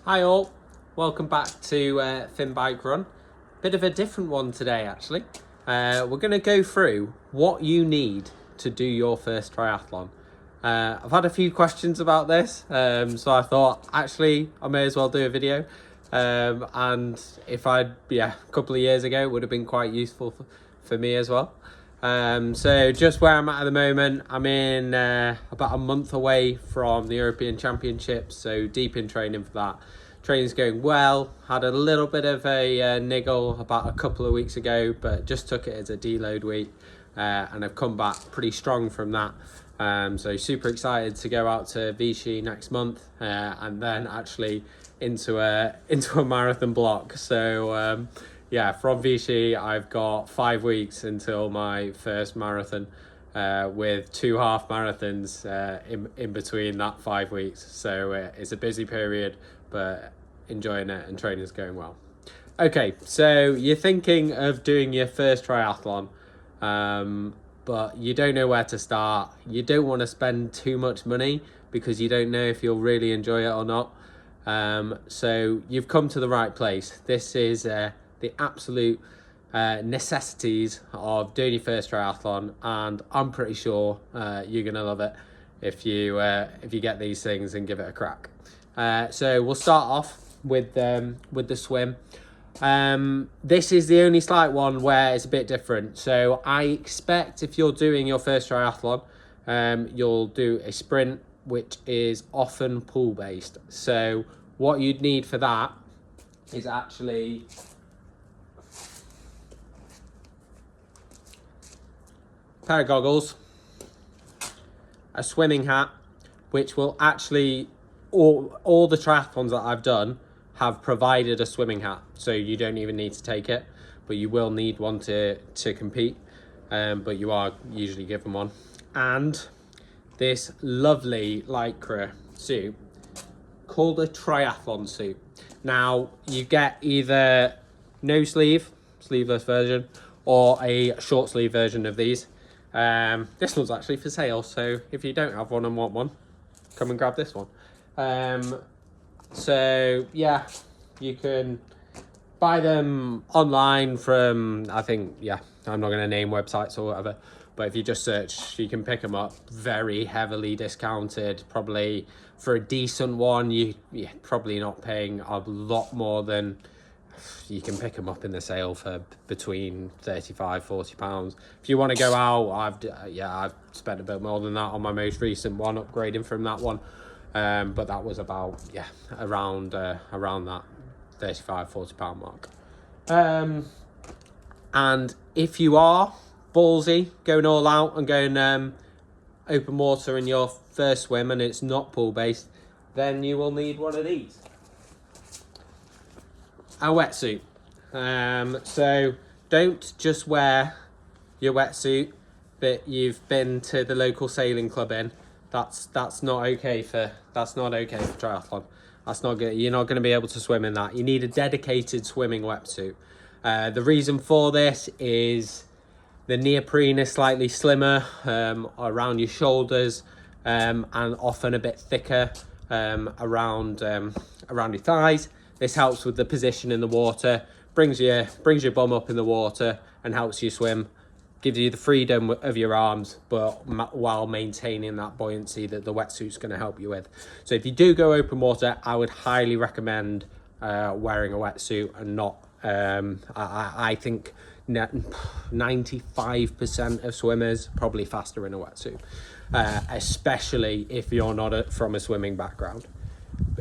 Hi all, welcome back to Finn Bike Run. Bit of a different one today actually. We're going to go through what you need to do your first triathlon. I've had a few questions about this, so I thought actually I may as well do a video. And if a couple of years ago, it would have been quite useful for me as well. So just where I'm at the moment, I'm in about a month away from the European Championships, so deep in training for that. Training's going well. Had a little bit of a niggle about a couple of weeks ago, but just took it as a deload week, and I've come back pretty strong from that. So super excited to go out to Vichy next month, and then actually into a marathon block. So yeah, from Vichy, I've got 5 weeks until my first marathon, with 2 half marathons in between that 5 weeks. So it's a busy period, but enjoying it and training's going well. Okay, so you're thinking of doing your first triathlon, but you don't know where to start. You don't want to spend too much money because you don't know if you'll really enjoy it or not. So you've come to the right place. This is the absolute necessities of doing your first triathlon, and I'm pretty sure you're gonna love it if you get these things and give it a crack. So we'll start off with the swim. This is the only slight one where it's a bit different. So I expect if you're doing your first triathlon, you'll do a sprint, which is often pool based. So what you'd need for that is actually a pair of goggles, a swimming hat, which will actually, all the triathlons that I've done have provided a swimming hat, so you don't even need to take it, but you will need one to compete, but you are usually given one. And this lovely lycra suit called a triathlon suit. Now you get either no sleeve, sleeveless version, or a short sleeve version of these. This one's actually for sale, so if you don't have one and want one, come and grab this one. So yeah, you can buy them online from, I think, yeah, I'm not going to name websites or whatever, but if you just search, you can pick them up very heavily discounted. Probably for a decent one, you're probably not paying a lot more than, you can pick them up in the sale for between £35–40. If you want to go out, I've spent a bit more than that on my most recent one, upgrading from that one. But that was about, around that £35–40 mark. And if you are ballsy, going all out and going open water in your first swim and it's not pool based, then you will need one of these, a wetsuit. So don't just wear your wetsuit that you've been to the local sailing club in. That's not okay for triathlon. That's not good. You're not going to be able to swim in that. You need a dedicated swimming wetsuit. The reason for this is the neoprene is slightly slimmer around your shoulders, and often a bit thicker around your thighs. This helps with the position in the water, brings your bum up in the water and helps you swim. Gives you the freedom of your arms, but while maintaining that buoyancy that the wetsuit's going to help you with. So if you do go open water, I would highly recommend wearing a wetsuit and not. I think 95% of swimmers probably faster in a wetsuit, especially if you're not from a swimming background.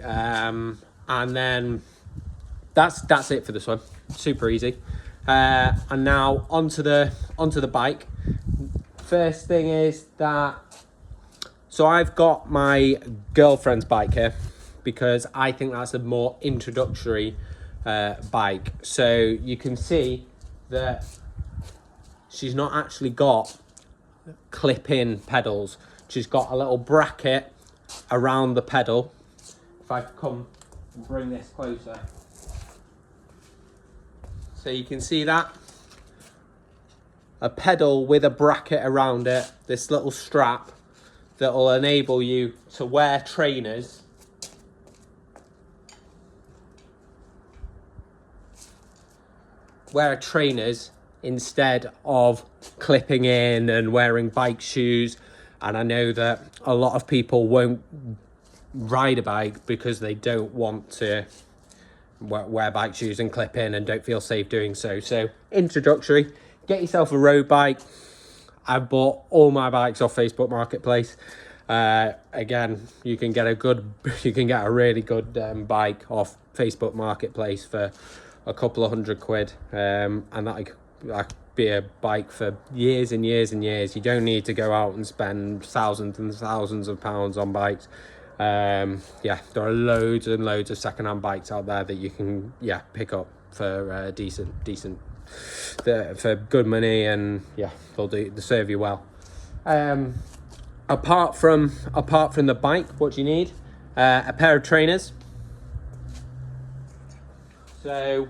And then that's it for the swim. Super easy. And now onto the bike. First thing is that, so I've got my girlfriend's bike here because I think that's a more introductory bike. So you can see that she's not actually got clip-in pedals. She's got a little bracket around the pedal. If I come and bring this closer. So you can see that, a pedal with a bracket around it, this little strap that will enable you to wear trainers wear trainers instead of clipping in and wearing bike shoes. And I know that a lot of people won't ride a bike because they don't want to wear bike shoes and clip in and don't feel safe doing so. So introductory, get yourself a road bike. I've bought all my bikes off Facebook Marketplace. Again, you can get a really good bike off Facebook Marketplace for a couple of £100, and that could be a bike for years and years and years. You don't need to go out and spend thousands and thousands of pounds on bikes. Yeah, there are loads and loads of secondhand bikes out there that you can pick up for decent for good money, and they'll serve you well. Apart from the bike, what do you need? A pair of trainers. So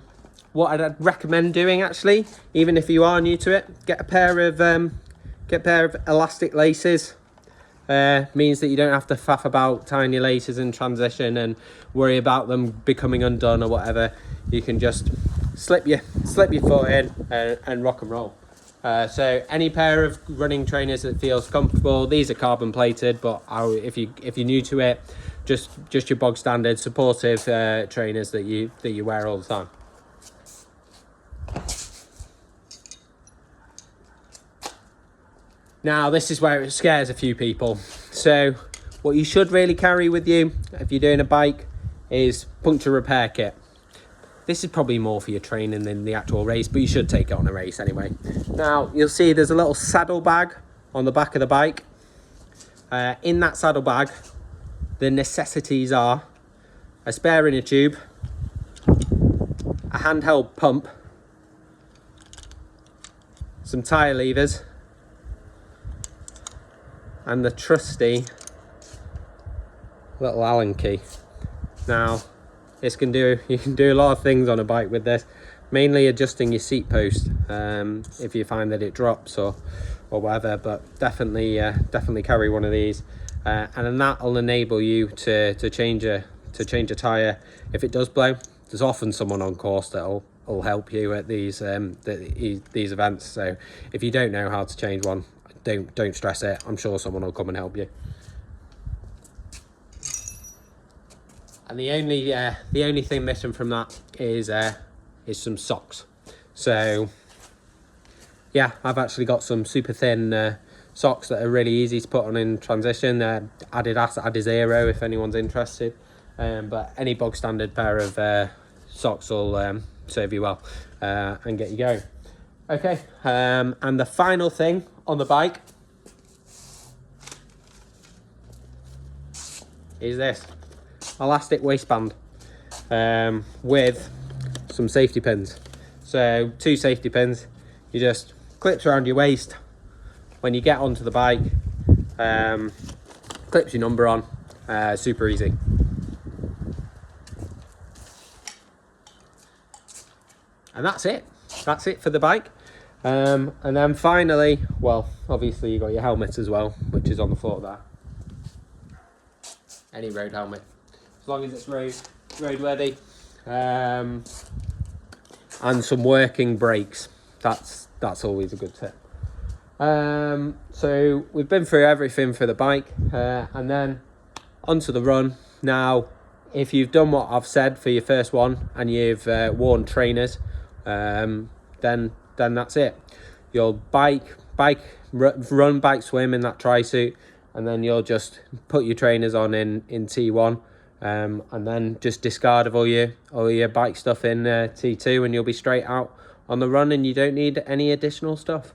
what I'd recommend doing, actually, even if you are new to it, get a pair of elastic laces. Means that you don't have to faff about tying your laces in transition and worry about them becoming undone or whatever. You can just slip your foot in and rock and roll. So any pair of running trainers that feels comfortable. These are carbon plated, but if you're new to it, just your bog standard supportive trainers that you wear all the time. Now, this is where it scares a few people. So what you should really carry with you if you're doing a bike is puncture repair kit. This is probably more for your training than the actual race, but you should take it on a race anyway. Now, you'll see there's a little saddle bag on the back of the bike. In that saddle bag, the necessities are a spare inner tube, a handheld pump, some tyre levers, and the trusty little Allen key. Now, you can do a lot of things on a bike with this, mainly adjusting your seat post if you find that it drops or whatever. But definitely carry one of these, and then that will enable you to change a tire if it does blow. There's often someone on course that'll help you at these events. So if you don't know how to change one, don't stress it. I'm sure someone will come and help you. And the only thing missing from that is some socks. So yeah, I've actually got some super thin socks that are really easy to put on in transition. Adidas Adizero if anyone's interested. But any bog standard pair of socks will serve you well and get you going. Okay, and the final thing on the bike is this elastic waistband with some safety pins. So 2 safety pins, you just clips around your waist. When you get onto the bike, clips your number on, super easy. And that's it for the bike. And then finally, well, obviously you got your helmet as well, which is on the floor there. Any road helmet, as long as it's roadworthy, and some working brakes. That's always a good tip. So we've been through everything for the bike, and then onto the run. Now, if you've done what I've said for your first one and you've worn trainers, then that's it. You'll run, bike, swim in that tri-suit, and then you'll just put your trainers on in T1, and then just discard of all your bike stuff in T2, and you'll be straight out on the run, and you don't need any additional stuff.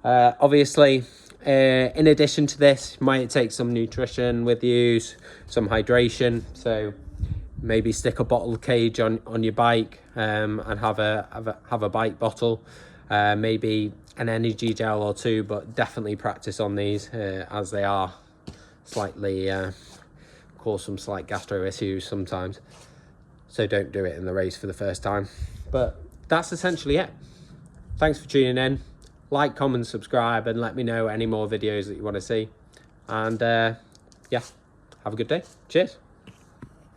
Obviously, in addition to this, you might take some nutrition with you, some hydration. So maybe stick a bottle cage on your bike, and have a bike bottle, maybe an energy gel or 2, but definitely practice on these as they are slightly cause some slight gastro issues sometimes. So don't do it in the race for the first time. But that's essentially it. Thanks for tuning in. Like, comment, subscribe, and let me know any more videos that you want to see. And yeah, have a good day. Cheers.